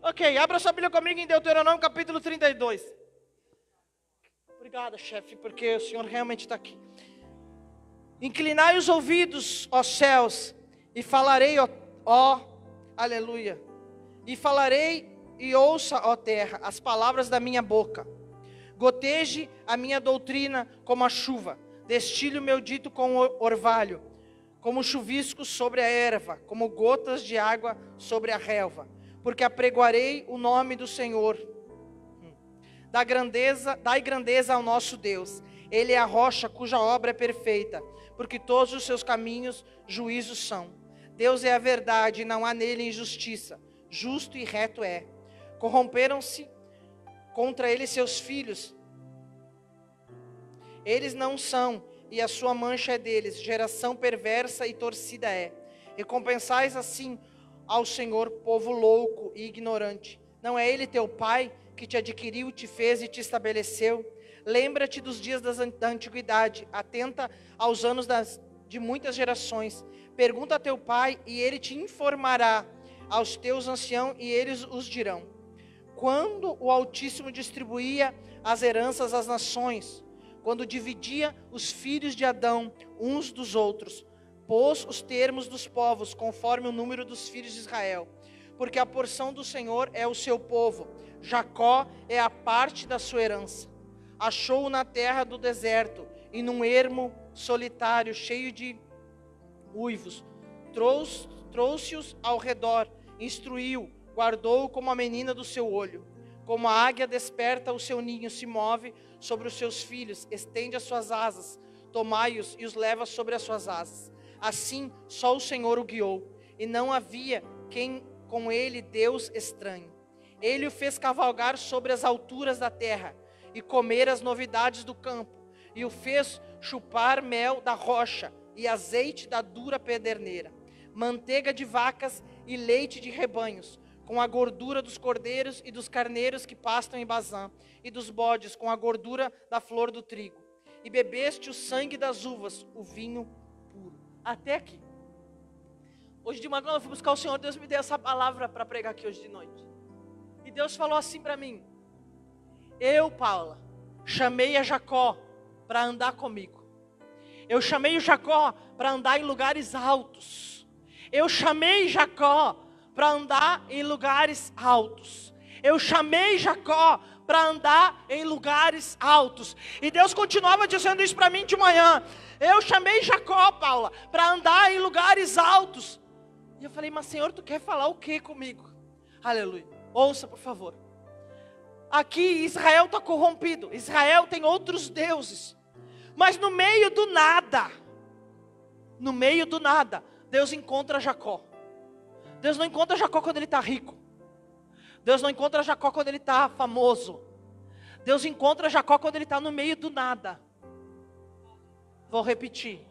Ok, abra sua Bíblia comigo em Deuteronômio capítulo 32. Obrigada, chefe, porque o Senhor realmente está aqui. Inclinai os ouvidos, ó céus, e falarei, aleluia. E falarei e ouça, ó terra, as palavras da minha boca. Goteje a minha doutrina como a chuva, destile o meu dito com o orvalho, como chuvisco sobre a erva, como gotas de água sobre a relva. Porque apregoarei o nome do Senhor. Dai grandeza ao nosso Deus. Ele é a rocha cuja obra é perfeita, porque todos os seus caminhos juízos são. Deus é a verdade e não há nele injustiça. Justo e reto é. Corromperam-se contra ele seus filhos. Eles não são, e a sua mancha é deles. Geração perversa e torcida é. Recompensais assim ao Senhor, povo louco e ignorante. Não é ele teu pai que te adquiriu, te fez e te estabeleceu? Lembra-te dos dias da antiguidade, atenta aos anos de muitas gerações. Pergunta a teu pai e ele te informará, aos teus anciãos e eles os dirão. Quando o Altíssimo distribuía as heranças às nações, quando dividia os filhos de Adão uns dos outros, pôs os termos dos povos conforme o número dos filhos de Israel. Porque a porção do Senhor é o seu povo, Jacó é a parte da sua herança. Achou-o na terra do deserto, e num ermo solitário, cheio de uivos. Trouxe-os ao redor, instruiu, guardou-o como a menina do seu olho. Como a águia desperta o seu ninho, se move sobre os seus filhos, estende as suas asas, tomai-os e os leva sobre as suas asas. Assim, só o Senhor o guiou, e não havia quem com ele Deus estranho. Ele o fez cavalgar sobre as alturas da terra, e comer as novidades do campo, e o fez chupar mel da rocha, e azeite da dura pederneira, manteiga de vacas e leite de rebanhos, com a gordura dos cordeiros e dos carneiros que pastam em Bazã, e dos bodes com a gordura da flor do trigo. E bebeste o sangue das uvas, o vinho puro. Até aqui. Hoje de manhã, quando eu fui buscar o Senhor, Deus me deu essa palavra para pregar aqui hoje de noite. E Deus falou assim para mim: eu, Paula, chamei a Jacó para andar comigo. Eu chamei o Jacó para andar em lugares altos. Eu chamei Jacó para andar em lugares altos. Eu chamei Jacó para andar em lugares altos. E Deus continuava dizendo isso para mim de manhã. Eu chamei Jacó, Paula, para andar em lugares altos. E eu falei: mas Senhor, tu quer falar o que comigo? Aleluia. Ouça, por favor. Aqui Israel está corrompido. Israel tem outros deuses. Mas no meio do nada, Deus encontra Jacó. Deus não encontra Jacó quando ele está rico. Deus não encontra Jacó quando ele está famoso. Deus encontra Jacó quando ele está no meio do nada. Vou repetir.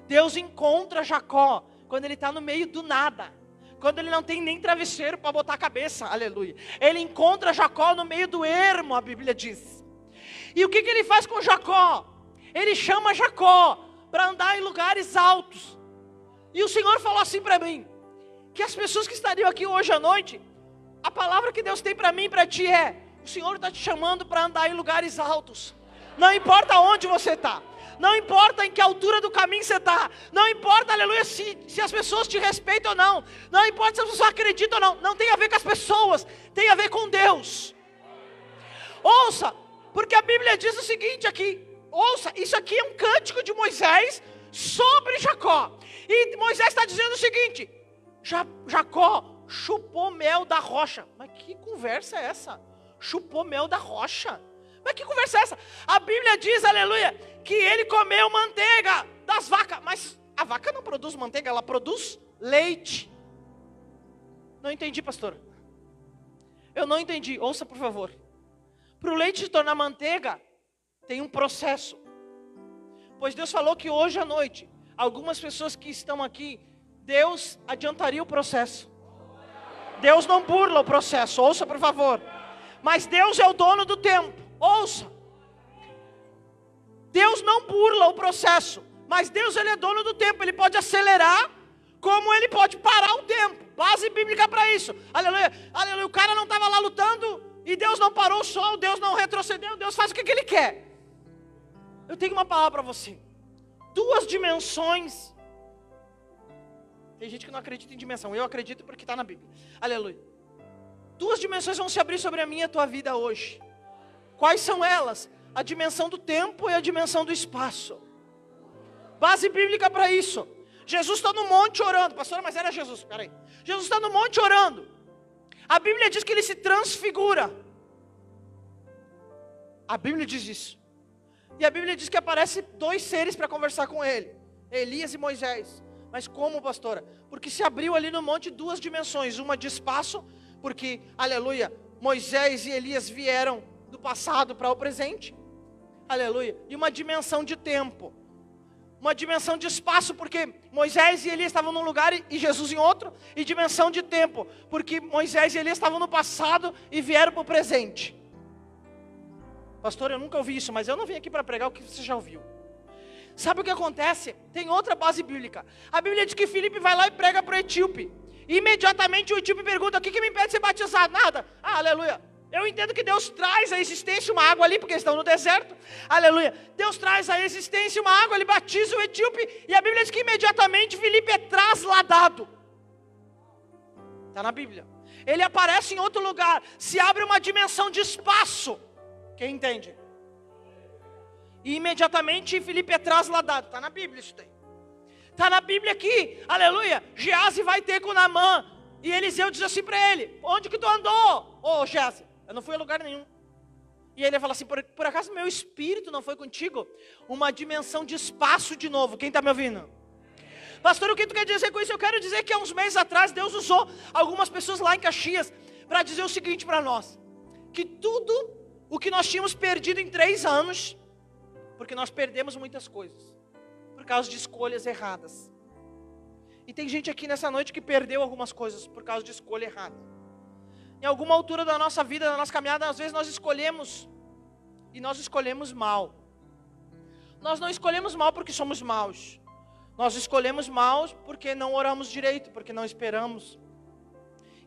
Deus encontra Jacó quando ele está no meio do nada. Quando ele não tem nem travesseiro para botar a cabeça. Aleluia. Ele encontra Jacó no meio do ermo, a Bíblia diz. E o que ele faz com Jacó? Ele chama Jacó para andar em lugares altos. E o Senhor falou assim para mim, que as pessoas que estariam aqui hoje à noite, a palavra que Deus tem para mim e para ti é: o Senhor está te chamando para andar em lugares altos. Não importa onde você está. Não importa em que altura do caminho você está. Não importa, aleluia, se as pessoas te respeitam ou não. Não importa se as pessoas acreditam ou não. Não tem a ver com as pessoas, tem a ver com Deus. Ouça, porque a Bíblia diz o seguinte aqui. Ouça, isso aqui é um cântico de Moisés sobre Jacó. E Moisés está dizendo o seguinte: Jacó chupou mel da rocha. Mas que conversa é essa? Chupou mel da rocha? Mas que conversa é essa? A Bíblia diz, aleluia, que ele comeu manteiga das vacas. Mas a vaca não produz manteiga, ela produz leite. Não entendi, pastor. Eu não entendi, ouça por favor. Para o leite se tornar manteiga, tem um processo. Pois Deus falou que hoje à noite, algumas pessoas que estão aqui, Deus adiantaria o processo. Deus não burla o processo, ouça por favor. Mas Deus é o dono do tempo, ouça. Deus não burla o processo, mas Deus ele é dono do tempo. Ele pode acelerar, como ele pode parar o tempo. Base bíblica para isso. Aleluia. Aleluia. O cara não estava lá lutando e Deus não parou o sol, Deus não retrocedeu, Deus faz o que Ele quer. Eu tenho uma palavra para você. 2 dimensões. Tem gente que não acredita em dimensão. Eu acredito porque está na Bíblia. Aleluia. 2 dimensões vão se abrir sobre a minha e a tua vida hoje. Quais são elas? A dimensão do tempo e a dimensão do espaço. Base bíblica para isso. Jesus está no monte orando. Pastora, mas era Jesus. Peraí. Jesus está no monte orando. A Bíblia diz que Ele se transfigura. A Bíblia diz isso. E a Bíblia diz que aparece 2 seres para conversar com Ele. Elias e Moisés. Mas como, pastora? Porque se abriu ali no monte 2 dimensões. Uma de espaço, porque, aleluia, Moisés e Elias vieram do passado para o presente. Aleluia. E uma dimensão de tempo. Uma dimensão de espaço, porque Moisés e Elias estavam num lugar e Jesus em outro. E dimensão de tempo, porque Moisés e Elias estavam no passado e vieram para o presente. Pastor, eu nunca ouvi isso, mas eu não vim aqui para pregar o que você já ouviu. Sabe o que acontece? Tem outra base bíblica. A Bíblia diz que Filipe vai lá e prega para o etíope. E imediatamente o etíope pergunta: o que me impede de ser batizado? Nada. Aleluia. Eu entendo que Deus traz à existência uma água ali, porque eles estão no deserto. Aleluia. Deus traz à existência uma água, Ele batiza o etíope. E a Bíblia diz que imediatamente Filipe é trasladado. Está na Bíblia. Ele aparece em outro lugar. Se abre uma dimensão de espaço. Quem entende? E imediatamente Filipe é trasladado. Está na Bíblia isso daí. Está na Bíblia aqui. Aleluia. Geazi vai ter com Naamã. E Eliseu diz assim para ele: onde que tu andou? Ô Geazi, eu não fui a lugar nenhum. E ele fala assim: por acaso meu espírito não foi contigo? Uma dimensão de espaço de novo. Quem está me ouvindo? Pastor, o que tu quer dizer com isso? Eu quero dizer que há uns meses atrás Deus usou algumas pessoas lá em Caxias para dizer o seguinte para nós: que tudo o que nós tínhamos perdido em 3 anos, porque nós perdemos muitas coisas por causa de escolhas erradas. E tem gente aqui nessa noite que perdeu algumas coisas por causa de escolha errada. Em alguma altura da nossa vida, da nossa caminhada, às vezes nós escolhemos, e nós escolhemos mal. Nós não escolhemos mal porque somos maus. Nós escolhemos mal porque não oramos direito, porque não esperamos.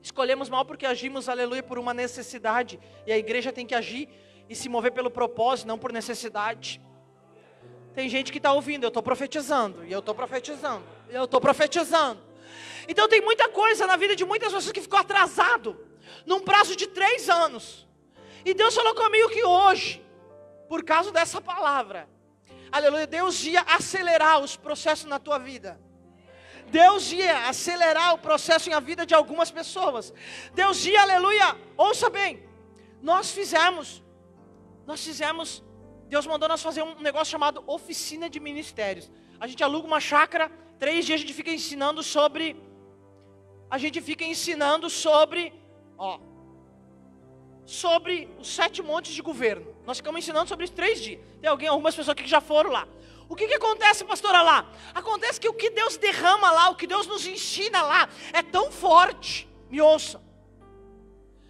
Escolhemos mal porque agimos, aleluia, por uma necessidade. E a igreja tem que agir e se mover pelo propósito, não por necessidade. Tem gente que está ouvindo: eu estou profetizando, e eu estou profetizando, e eu estou profetizando. Então tem muita coisa na vida de muitas pessoas que ficou atrasado, num prazo de 3 anos. E Deus falou comigo que hoje, por causa dessa palavra, aleluia, Deus ia acelerar os processos na tua vida. Deus ia acelerar o processo na vida de algumas pessoas. Deus ia, aleluia, ouça bem, Deus mandou nós fazer um negócio chamado oficina de ministérios. A gente aluga uma chácara, 3 dias a gente fica ensinando sobre, sobre os 7 montes de governo. Nós ficamos ensinando sobre isso 3 dias. Tem algumas pessoas aqui que já foram lá. O que acontece, pastora, lá? Acontece que o que Deus derrama lá, o que Deus nos ensina lá, é tão forte. Me ouça.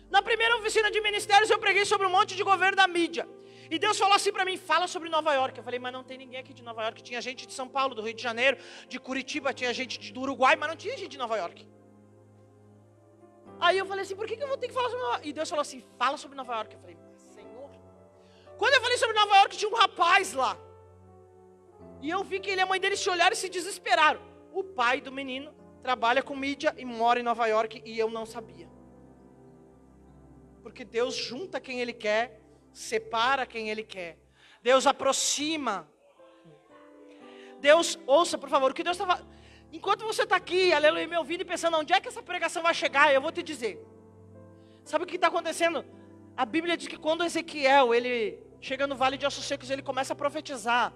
Na primeira oficina de ministérios eu preguei sobre um monte de governo da mídia. E Deus falou assim para mim: fala sobre Nova York. Eu falei: mas não tem ninguém aqui de Nova York. Tinha gente de São Paulo, do Rio de Janeiro, de Curitiba, tinha gente do Uruguai, mas não tinha gente de Nova York. Aí eu falei assim: por que eu vou ter que falar sobre Nova York? E Deus falou assim: fala sobre Nova York. Eu falei: Senhor. Quando eu falei sobre Nova York, tinha um rapaz lá. E eu vi que ele e a mãe dele se olharam e se desesperaram. O pai do menino trabalha com mídia e mora em Nova York, e eu não sabia. Porque Deus junta quem Ele quer, separa quem Ele quer. Deus aproxima. Deus, ouça por favor, o que Deus estava... Enquanto você está aqui, aleluia, me ouvindo e pensando: onde é que essa pregação vai chegar? Eu vou te dizer. Sabe o que está acontecendo? A Bíblia diz que quando Ezequiel, ele chega no vale de ossos secos, ele começa a profetizar.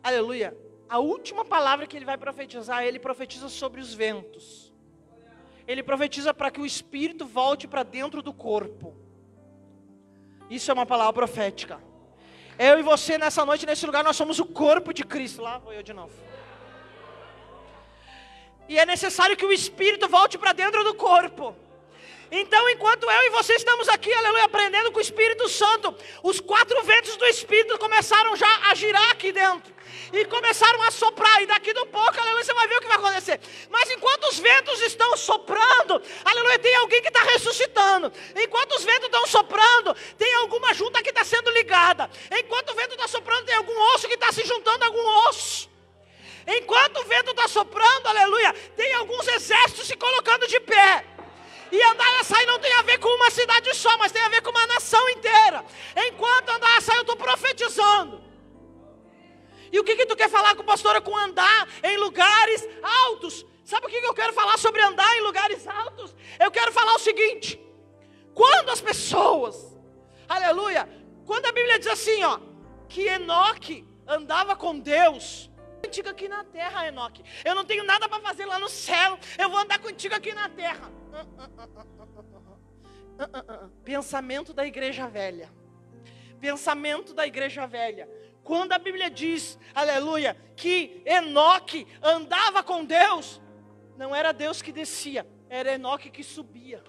Aleluia. A última palavra que ele vai profetizar, ele profetiza sobre os ventos. Ele profetiza para que o espírito volte para dentro do corpo. Isso é uma palavra profética. Eu e você nessa noite, nesse lugar, nós somos o corpo de Cristo. Lá vou eu de novo. E é necessário que o espírito volte para dentro do corpo. Então, enquanto eu e você estamos aqui, aleluia, aprendendo com o Espírito Santo, os 4 ventos do Espírito começaram já a girar aqui dentro. e começaram a soprar, e daqui a pouco, aleluia, você vai ver o que vai acontecer. Mas enquanto os ventos estão soprando, aleluia, tem alguém que está ressuscitando. Enquanto os ventos estão soprando, tem alguma junta que está sendo ligada. Enquanto o vento está soprando, tem algum osso que está se juntando a algum osso. Enquanto o vento está soprando, aleluia, tem alguns exércitos se colocando de pé. E Andaraçai não tem a ver com uma cidade só, mas tem a ver com uma nação inteira. Enquanto Andaraçai, eu estou profetizando. E o que tu quer falar com o pastor? É com andar em lugares altos. Sabe o que eu quero falar sobre andar em lugares altos? Eu quero falar o seguinte: quando as pessoas, aleluia, quando a Bíblia diz assim, ó, que Enoque andava com Deus, contigo aqui na terra, Enoque. Eu não tenho nada para fazer lá no céu, eu vou andar contigo aqui na terra. Pensamento da igreja velha. Pensamento da igreja velha. Quando a Bíblia diz, aleluia, que Enoque andava com Deus, não era Deus que descia, era Enoque que subia.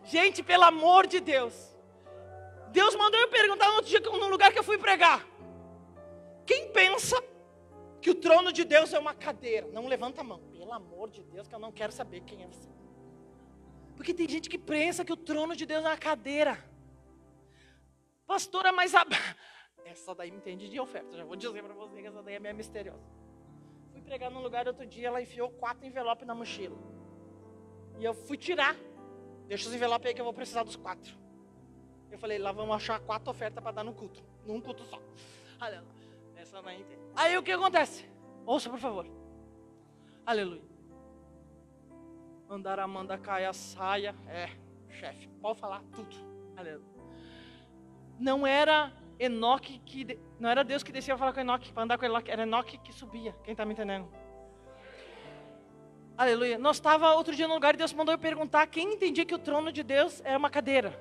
Gente, pelo amor de Deus, Deus mandou eu perguntar no outro dia, no lugar que eu fui pregar: quem pensa que o trono de Deus é uma cadeira? Não levanta a mão. Pelo amor de Deus, que eu não quero saber quem é você. Porque tem gente que pensa que o trono de Deus é uma cadeira. Pastora, mas essa daí me entende de oferta. Já vou dizer para você que essa daí é meio misteriosa. Fui pregar num lugar outro dia, ela enfiou 4 envelopes na mochila. E eu fui tirar. Deixa os envelopes aí que eu vou precisar dos 4. Eu falei, lá vamos achar 4 ofertas para dar no culto. Num culto só. Aleluia. Essa daí entende. Aí o que acontece? Ouça, por favor. Aleluia. Andar a manda caia, saia. Chefe, pode falar tudo. Aleluia. Não era Enoque não era Deus que descia para falar com Enoque, para andar com Enoque, era Enoque que subia. Quem está me entendendo? Aleluia. Nós estávamos outro dia num lugar e Deus mandou eu perguntar quem entendia que o trono de Deus era uma cadeira.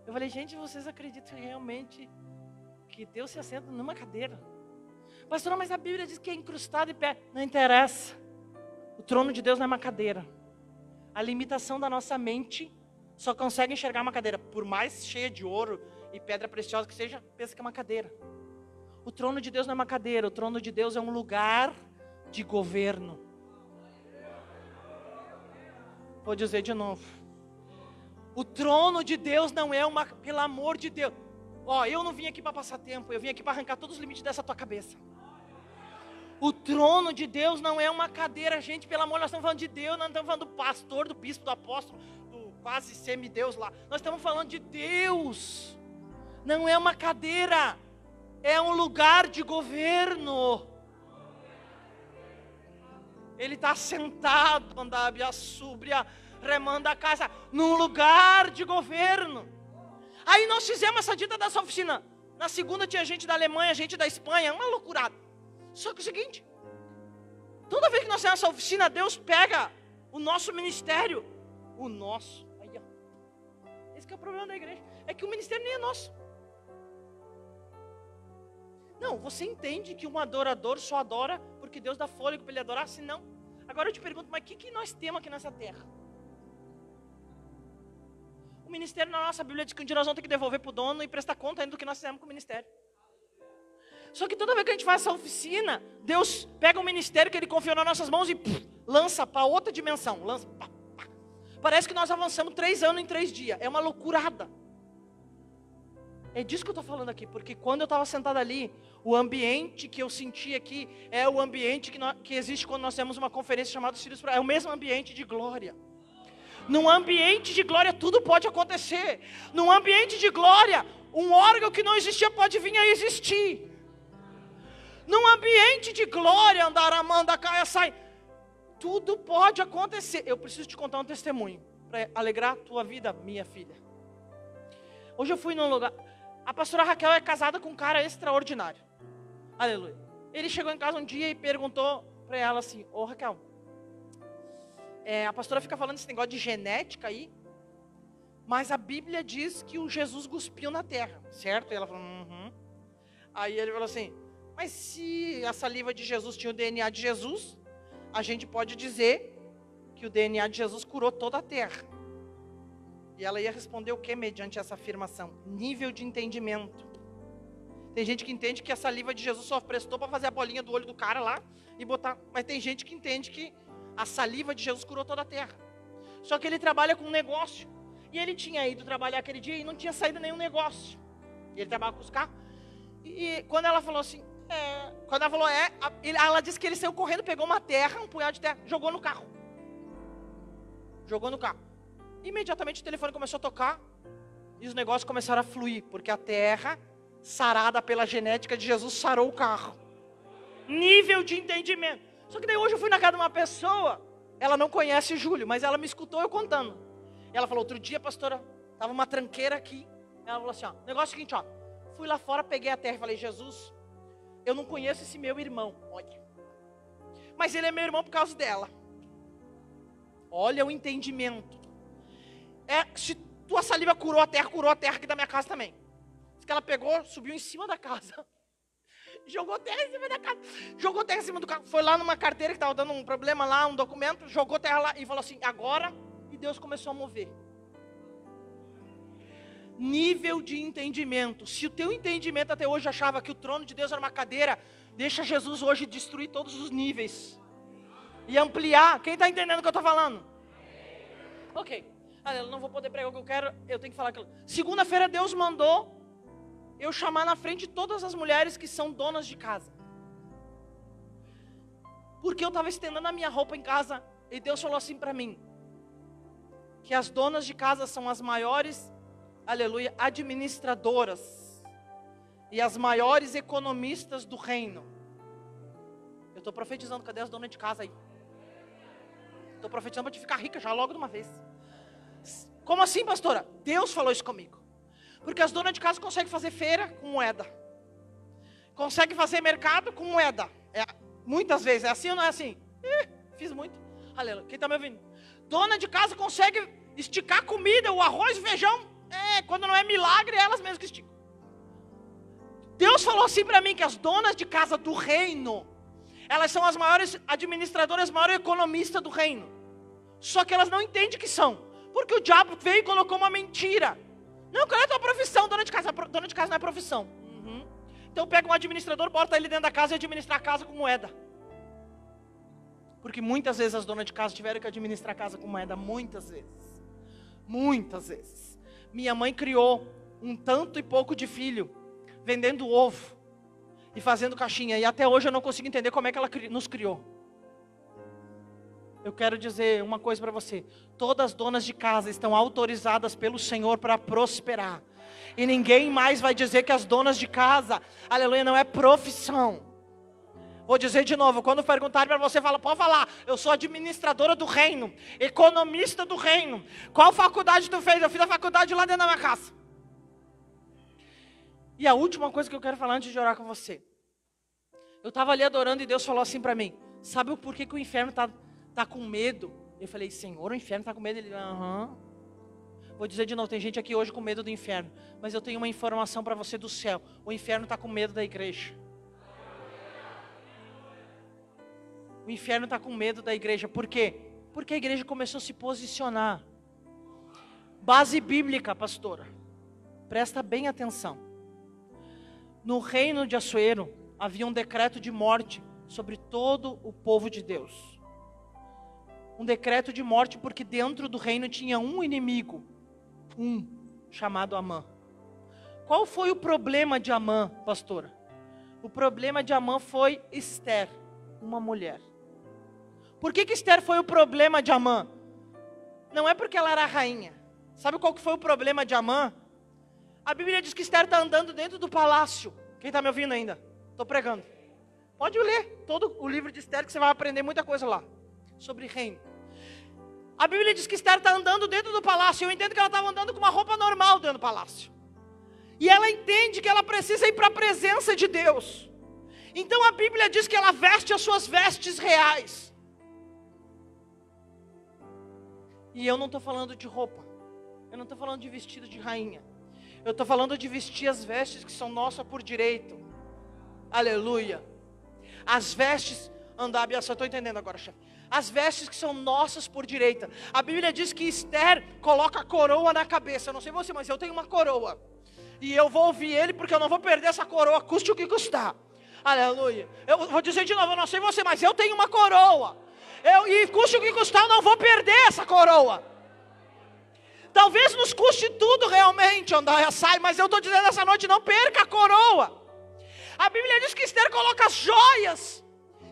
Eu falei, gente, vocês acreditam realmente que Deus se assenta numa cadeira? Pastor, mas a Bíblia diz que é incrustado em pé. Não interessa. O trono de Deus não é uma cadeira. A limitação da nossa mente só consegue enxergar uma cadeira. Por mais cheia de ouro e pedra preciosa que seja, pensa que é uma cadeira. O trono de Deus não é uma cadeira. O trono de Deus é um lugar de governo. Vou dizer de novo. O trono de Deus não é uma... Pelo amor de Deus. Eu não vim aqui para passar tempo. Eu vim aqui para arrancar todos os limites dessa tua cabeça. O trono de Deus não é uma cadeira, gente. Pelo amor, nós estamos falando de Deus. Nós não estamos falando do pastor, do bispo, do apóstolo, do quase semideus lá. Nós estamos falando de Deus. Não é uma cadeira. É um lugar de governo. Ele está sentado, andabia, súbria, remanda a casa, num lugar de governo. Aí nós fizemos essa dita dessa oficina. Na segunda tinha gente da Alemanha, gente da Espanha, uma loucurada. Só que é o seguinte, toda vez que nós temos essa oficina, Deus pega o nosso ministério. O nosso, aí ó. Esse que é o problema da igreja, é que o ministério nem é nosso. Não, você entende que um adorador só adora porque Deus dá fôlego para ele adorar? Se não, agora eu te pergunto, mas o que nós temos aqui nessa terra? O ministério na nossa Bíblia diz que um dia nós vamos ter que devolver para o dono e prestar conta ainda do que nós fizemos com o ministério. Só que toda vez que a gente faz essa oficina, Deus pega o ministério que Ele confiou nas nossas mãos e lança para outra dimensão. Lança, pá. Parece que nós avançamos 3 anos em 3 dias. É uma loucurada. É disso que eu estou falando aqui, porque quando eu estava sentado ali, o ambiente que eu senti aqui é o ambiente que existe quando nós temos uma conferência chamada Filhos para... É o mesmo ambiente de glória. Num ambiente de glória tudo pode acontecer. Num ambiente de glória, um órgão que não existia pode vir a existir. Num ambiente de glória, andar a manda, caia, sai. Tudo pode acontecer. Eu preciso te contar um testemunho para alegrar a tua vida, minha filha. Hoje eu fui num lugar... A pastora Raquel é casada com um cara extraordinário. Aleluia. Ele chegou em casa um dia e perguntou para ela assim: ô Raquel, a pastora fica falando esse negócio de genética aí, mas a Bíblia diz que o Jesus cuspiu na terra, certo? E ela falou, Aí ele falou assim, mas se a saliva de Jesus tinha o DNA de Jesus, a gente pode dizer que o DNA de Jesus curou toda a terra. E ela ia responder o que mediante essa afirmação? Nível de entendimento. Tem gente que entende que a saliva de Jesus só prestou para fazer a bolinha do olho do cara lá e botar. Mas tem gente que entende que a saliva de Jesus curou toda a terra. Só que ele trabalha com um negócio. E ele tinha ido trabalhar aquele dia e não tinha saído nenhum negócio. E ele trabalha com os carros. E quando ela falou assim, quando ela falou ela disse que ele saiu correndo, pegou uma terra, um punhado de terra, jogou no carro. Jogou no carro. Imediatamente o telefone começou a tocar e os negócios começaram a fluir, porque a terra, sarada pela genética de Jesus, sarou o carro. Nível de entendimento. Só que daí hoje eu fui na casa de uma pessoa, ela não conhece Júlio, mas ela me escutou eu contando. E ela falou, outro dia, pastora, estava uma tranqueira aqui. Ela falou assim, negócio é o seguinte, fui lá fora, peguei a terra e falei, Jesus, eu não conheço esse meu irmão, olha. Mas ele é meu irmão por causa dela. Olha o entendimento. Se tua saliva curou a terra aqui da minha casa também. Diz que ela pegou, subiu em cima da casa. Jogou terra em cima da casa. Jogou terra em cima do carro. Foi lá numa carteira que estava dando um problema lá, um documento. Jogou terra lá e falou assim, agora. E Deus começou a mover. Nível de entendimento. Se o teu entendimento até hoje achava que o trono de Deus era uma cadeira, deixa Jesus hoje destruir todos os níveis. E ampliar. Quem está entendendo o que eu estou falando? Ok. Eu não vou poder pregar o que eu quero, eu tenho que falar aquilo. Segunda-feira Deus mandou eu chamar na frente todas as mulheres que são donas de casa. Porque eu estava estendendo a minha roupa em casa e Deus falou assim para mim, que as donas de casa são as maiores, aleluia, administradoras e as maiores economistas do reino. Eu estou profetizando, cadê as donas de casa aí? Estou profetizando para te ficar rica já logo de uma vez. Como assim, pastora? Deus falou isso comigo. Porque as donas de casa conseguem fazer feira com moeda. Conseguem fazer mercado com moeda. Muitas vezes, é assim ou não é assim? Fiz muito. Aleluia. Quem está me ouvindo? Dona de casa consegue esticar comida, o arroz, o feijão. Quando não é milagre, é elas mesmas que esticam. Deus falou assim para mim, que as donas de casa do reino, elas são as maiores administradoras, as maiores economistas do reino. Só que elas não entendem que são. Porque o diabo veio e colocou uma mentira. Não, qual é a tua profissão? Dona de casa. Dona de casa não é profissão. Então pega um administrador, bota ele dentro da casa e administra a casa com moeda. Porque muitas vezes as donas de casa tiveram que administrar a casa com moeda. Muitas vezes. Muitas vezes. Minha mãe criou um tanto e pouco de filho, vendendo ovo e fazendo caixinha. E até hoje eu não consigo entender como é que ela nos criou. Eu quero dizer uma coisa para você. Todas as donas de casa estão autorizadas pelo Senhor para prosperar. E ninguém mais vai dizer que as donas de casa, aleluia, não é profissão. Vou dizer de novo, quando perguntarem para você, fala, pode falar, eu sou administradora do reino, economista do reino. Qual faculdade tu fez? Eu fiz a faculdade lá dentro da minha casa. E a última coisa que eu quero falar antes de orar com você. Eu estava ali adorando e Deus falou assim para mim, sabe o porquê que o inferno está com medo? Eu falei, Senhor, o inferno está com medo? Ele, aham. Vou dizer de novo, tem gente aqui hoje com medo do inferno. Mas eu tenho uma informação para você do céu. O inferno está com medo da igreja. O inferno está com medo da igreja. Por quê? Porque a igreja começou a se posicionar. Base bíblica, pastora. Presta bem atenção. No reino de Assuero, havia um decreto de morte sobre todo o povo de Deus. Um decreto de morte porque dentro do reino tinha um inimigo. Chamado Amã. Qual foi o problema de Amã, pastora? O problema de Amã foi Esther, uma mulher. Por que Esther foi o problema de Amã? Não é porque ela era rainha. Sabe qual que foi o problema de Amã? A Bíblia diz que Esther está andando dentro do palácio. Quem está me ouvindo ainda? Estou pregando. Pode ler todo o livro de Esther que você vai aprender muita coisa lá. Sobre reino. A Bíblia diz que Esther está andando dentro do palácio. Eu entendo que ela estava andando com uma roupa normal dentro do palácio. E ela entende que ela precisa ir para a presença de Deus. Então a Bíblia diz que ela veste as suas vestes reais. E eu não estou falando de roupa. Eu não estou falando de vestido de rainha. Eu estou falando de vestir as vestes que são nossas por direito. Aleluia. As vestes, eu estou entendendo agora, chefe. as vestes que são nossas por direita. A Bíblia diz que Esther coloca a coroa na cabeça. Eu não sei você, mas eu tenho uma coroa. E eu vou ouvir ele porque eu não vou perder essa coroa, custe o que custar. Aleluia. Eu vou dizer de novo, eu não sei você, mas eu tenho uma coroa. E custe o que custar, eu não vou perder essa coroa. Talvez nos custe tudo realmente, Andaia sai, mas eu estou dizendo essa noite, não perca a coroa. A Bíblia diz que Esther coloca as joias.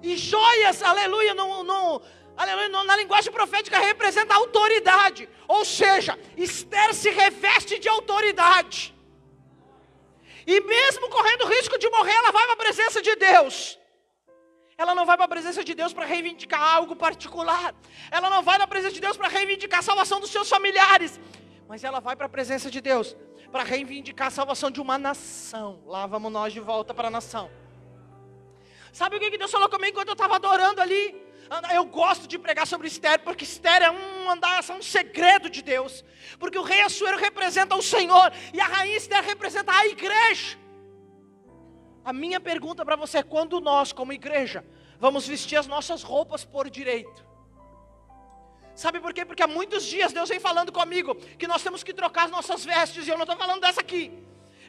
E joias, aleluia, na linguagem profética representa autoridade. Ou seja, Esther se reveste de autoridade. E mesmo correndo risco de morrer, ela vai para a presença de Deus. Ela não vai para a presença de Deus para reivindicar algo particular. Ela não vai na presença de Deus para reivindicar a salvação dos seus familiares. Mas ela vai para a presença de Deus para reivindicar a salvação de uma nação. Lá vamos nós de volta para a nação. Sabe o que Deus falou comigo enquanto eu estava adorando ali? Eu gosto de pregar sobre Esther, porque Esther é um segredo de Deus. Porque o rei Assuero representa o Senhor, e a rainha Esther representa a igreja. A minha pergunta para você é: quando nós, como igreja, vamos vestir as nossas roupas por direito? Sabe por quê? Porque há muitos dias Deus vem falando comigo que nós temos que trocar as nossas vestes, e eu não estou falando dessa aqui.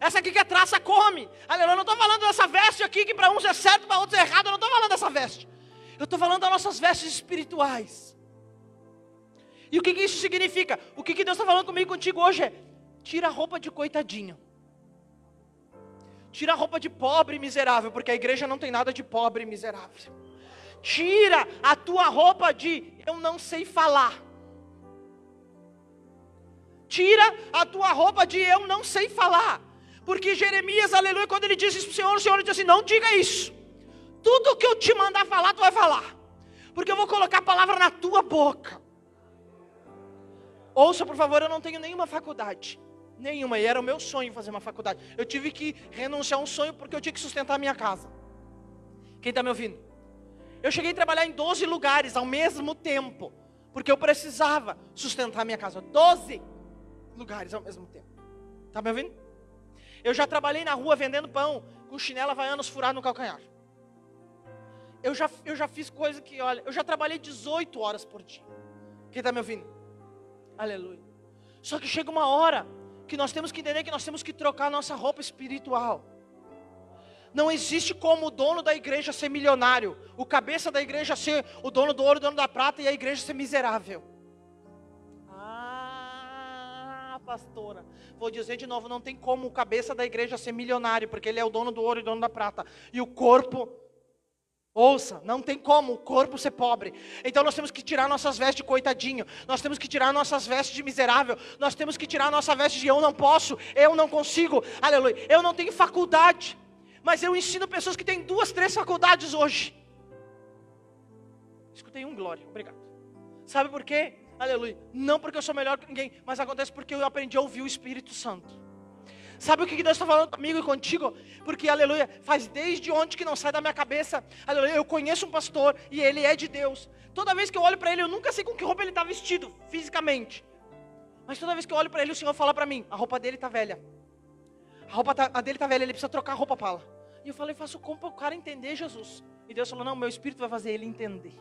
Essa aqui que é traça come. Aleluia, eu não estou falando dessa veste aqui que para uns é certo, para outros é errado. Eu não estou falando dessa veste. Eu estou falando das nossas vestes espirituais. E o que isso significa? O que Deus está falando comigo e contigo hoje é: tira a roupa de coitadinho. Tira a roupa de pobre e miserável, porque a igreja não tem nada de pobre e miserável. Tira a tua roupa de eu não sei falar. Tira a tua roupa de eu não sei falar. Porque Jeremias, aleluia, quando ele diz isso para o Senhor diz assim: não diga isso. Tudo que eu te mandar falar, tu vai falar. Porque eu vou colocar a palavra na tua boca. Ouça, por favor, eu não tenho nenhuma faculdade. Nenhuma, e era o meu sonho fazer uma faculdade. Eu tive que renunciar a um sonho porque eu tinha que sustentar a minha casa. Quem está me ouvindo? Eu cheguei a trabalhar em 12 lugares ao mesmo tempo. Porque eu precisava sustentar a minha casa. 12 lugares ao mesmo tempo. Está me ouvindo? Eu já trabalhei na rua vendendo pão com chinela havaianas furado no calcanhar. Eu já fiz coisa que, olha, eu já trabalhei 18 horas por dia. Quem está me ouvindo? Aleluia. Só que chega uma hora que nós temos que entender que nós temos que trocar a nossa roupa espiritual. Não existe como o dono da igreja ser milionário, o cabeça da igreja ser o dono do ouro, o dono da prata, e a igreja ser miserável. Pastora, vou dizer de novo, não tem como o cabeça da igreja ser milionário, porque ele é o dono do ouro e dono da prata, e o corpo, ouça, não tem como o corpo ser pobre. Então nós temos que tirar nossas vestes de coitadinho, nós temos que tirar nossas vestes de miserável, nós temos que tirar nossa veste de eu não posso, eu não consigo, aleluia, eu não tenho faculdade, mas eu ensino pessoas que têm 2, 3 faculdades hoje. Escutei glória, obrigado. Sabe por quê? Aleluia, não porque eu sou melhor que ninguém, mas acontece porque eu aprendi a ouvir o Espírito Santo. Sabe o que Deus está falando comigo e contigo? Porque, aleluia, faz desde ontem que não sai da minha cabeça. Aleluia, eu conheço um pastor e ele é de Deus. Toda vez que eu olho para ele, eu nunca sei com que roupa ele está vestido, fisicamente. Mas toda vez que eu olho para ele, o Senhor fala para mim: a roupa dele está velha. A dele está velha, ele precisa trocar a roupa para ela. E eu falei: faço como para o cara entender, Jesus? E Deus falou: não, meu Espírito vai fazer ele entender.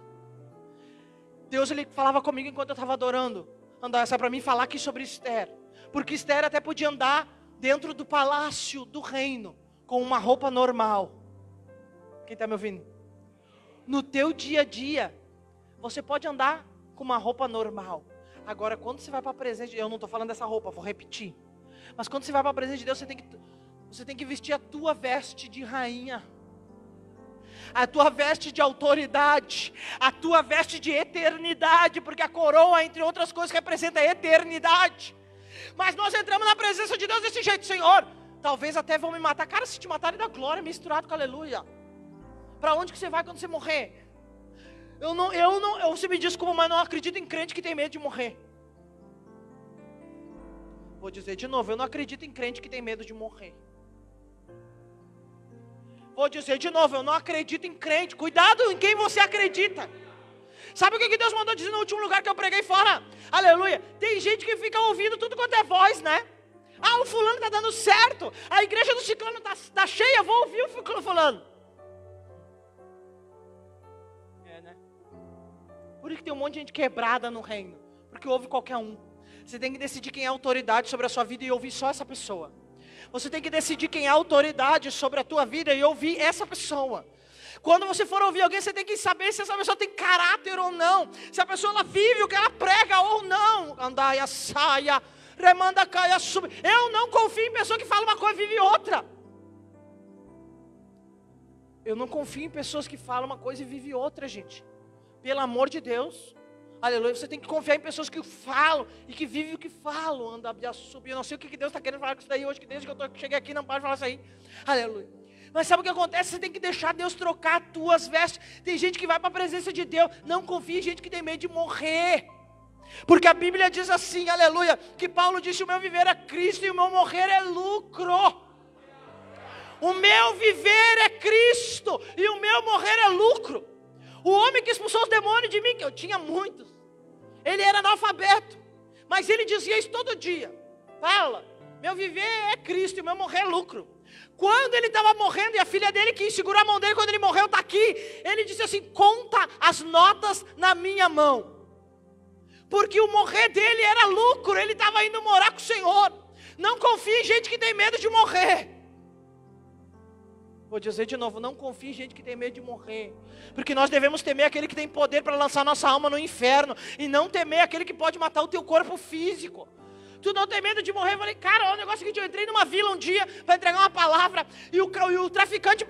Deus, ele falava comigo enquanto eu estava adorando. Andar, sai para mim falar aqui sobre Esther. Porque Esther até podia andar dentro do palácio do reino com uma roupa normal. Quem está me ouvindo? No teu dia a dia, você pode andar com uma roupa normal. Agora, quando você vai para a presença de Deus, eu não estou falando dessa roupa, vou repetir. Mas quando você vai para a presença de Deus, você tem que vestir a tua veste de rainha. A tua veste de autoridade, a tua veste de eternidade, porque a coroa, entre outras coisas, representa a eternidade. Mas nós entramos na presença de Deus desse jeito: Senhor, talvez até vão me matar. Cara, se te matarem, dá glória misturado com aleluia. Para onde que você vai quando você morrer? Você me desculpa, mas não acredito em crente que tem medo de morrer. Vou dizer de novo, eu não acredito em crente que tem medo de morrer. Vou dizer de novo, eu não acredito em crente. Cuidado em quem você acredita. Sabe o que Deus mandou dizer no último lugar que eu preguei fora? Aleluia. Tem gente que fica ouvindo tudo quanto é voz, né? Ah, o fulano está dando certo. A igreja do ciclano está cheia, vou ouvir o fulano. É, né? por que tem um monte de gente quebrada no reino? Porque ouve qualquer um. Você tem que decidir quem é autoridade sobre a sua vida e ouvir só essa pessoa. Você tem que decidir quem é autoridade sobre a tua vida e ouvir essa pessoa. Quando você for ouvir alguém, você tem que saber se essa pessoa tem caráter ou não. Se a pessoa ela vive o que ela prega ou não. Andaia, saia, remanda, caia, sube. Eu não confio em pessoa que fala uma coisa e vive outra. Eu não confio em pessoas que falam uma coisa e vivem outra, gente. Pelo amor de Deus. Aleluia. Você tem que confiar em pessoas que falam e que vivem o que falam. Anda, subir. Eu não sei o que Deus está querendo falar com isso daí hoje, que desde que eu cheguei aqui não pode falar isso aí. Aleluia. Mas sabe o que acontece? Você tem que deixar Deus trocar as tuas vestes. Tem gente que vai para a presença de Deus. Não confia em gente que tem medo de morrer. Porque a Bíblia diz assim, aleluia, que Paulo disse: o meu viver é Cristo e o meu morrer é lucro. O meu viver é Cristo e o meu morrer é lucro. O homem que expulsou os demônios de mim, que eu tinha muitos, ele era analfabeto, mas ele dizia isso todo dia: Paula, meu viver é Cristo e meu morrer é lucro. Quando ele estava morrendo e a filha dele quis segurar a mão dele, quando ele morreu, está aqui, ele disse assim: conta as notas na minha mão. Porque o morrer dele era lucro, ele estava indo morar com o Senhor. Não confie em gente que tem medo de morrer. Vou dizer de novo, não confie em gente que tem medo de morrer. Porque nós devemos temer aquele que tem poder para lançar nossa alma no inferno. E não temer aquele que pode matar o teu corpo físico. Tu não tem medo de morrer? Eu falei, cara, o negócio é que eu entrei numa vila um dia para entregar uma palavra. E o traficante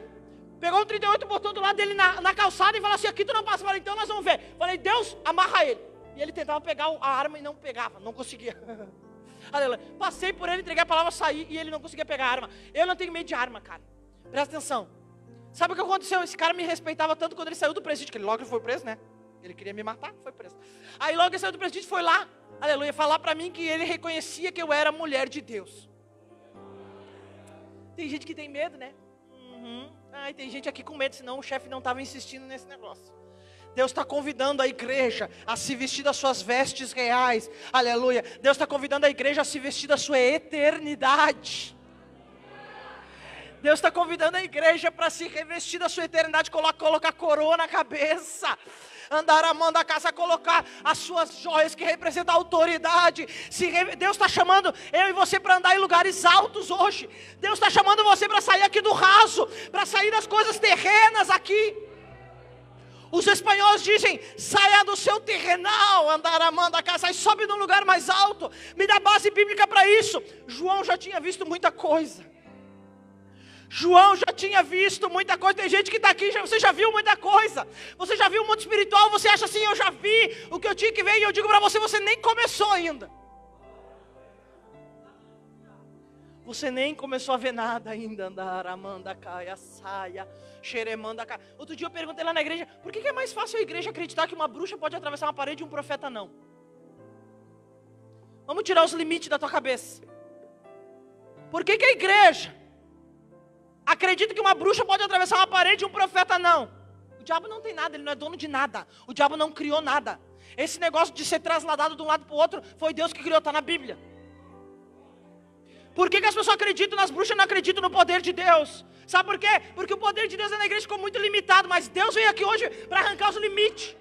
pegou um 38, botou do lado dele na calçada e falou assim: aqui tu não passa. Eu falei, então nós vamos ver. Eu falei, Deus, amarra ele. E ele tentava pegar a arma e não pegava, não conseguia. Aleluia. Passei por ele, entreguei a palavra, saí e ele não conseguia pegar a arma. Eu não tenho medo de arma, cara. Presta atenção. Sabe o que aconteceu? Esse cara me respeitava tanto quando ele saiu do presídio, que ele logo foi preso, né? Ele queria me matar, foi preso. Aí logo ele saiu do presídio, foi lá, aleluia, falar pra mim que ele reconhecia que eu era mulher de Deus. Tem gente que tem medo, né? Ai, tem gente aqui com medo, senão o chefe não estava insistindo nesse negócio. Deus está convidando a igreja a se vestir das suas vestes reais, aleluia. Deus está convidando a igreja a se vestir da sua eternidade. Deus está convidando a igreja para se revestir da sua eternidade, colocar coroa na cabeça, andar a mão da casa, colocar as suas joias que representam a autoridade. Deus está chamando eu e você para andar em lugares altos hoje. Deus está chamando você para sair aqui do raso, para sair das coisas terrenas aqui. Os espanhóis dizem: saia do seu terrenal, andar a mão da casa, e sobe num lugar mais alto. Me dá base bíblica para isso. João já tinha visto muita coisa. João já tinha visto muita coisa. Tem gente que está aqui, você já viu muita coisa. Você já viu o mundo espiritual, você acha assim: eu já vi o que eu tinha que ver. E eu digo para você, você nem começou ainda. Você nem começou a ver nada ainda. Andar, amanda, caia, saia, xeremanda, caia. Outro dia eu perguntei lá na igreja: por que é mais fácil a igreja acreditar que uma bruxa pode atravessar uma parede e um profeta não? Vamos tirar os limites da tua cabeça. Por que a igreja acredita que uma bruxa pode atravessar uma parede e um profeta não? O diabo não tem nada, ele não é dono de nada. O diabo não criou nada. Esse negócio de ser trasladado de um lado para o outro, foi Deus que criou, está na Bíblia. Por que as pessoas acreditam nas bruxas e não acreditam no poder de Deus? Sabe por quê? Porque o poder de Deus na igreja ficou muito limitado, mas Deus veio aqui hoje para arrancar os limites.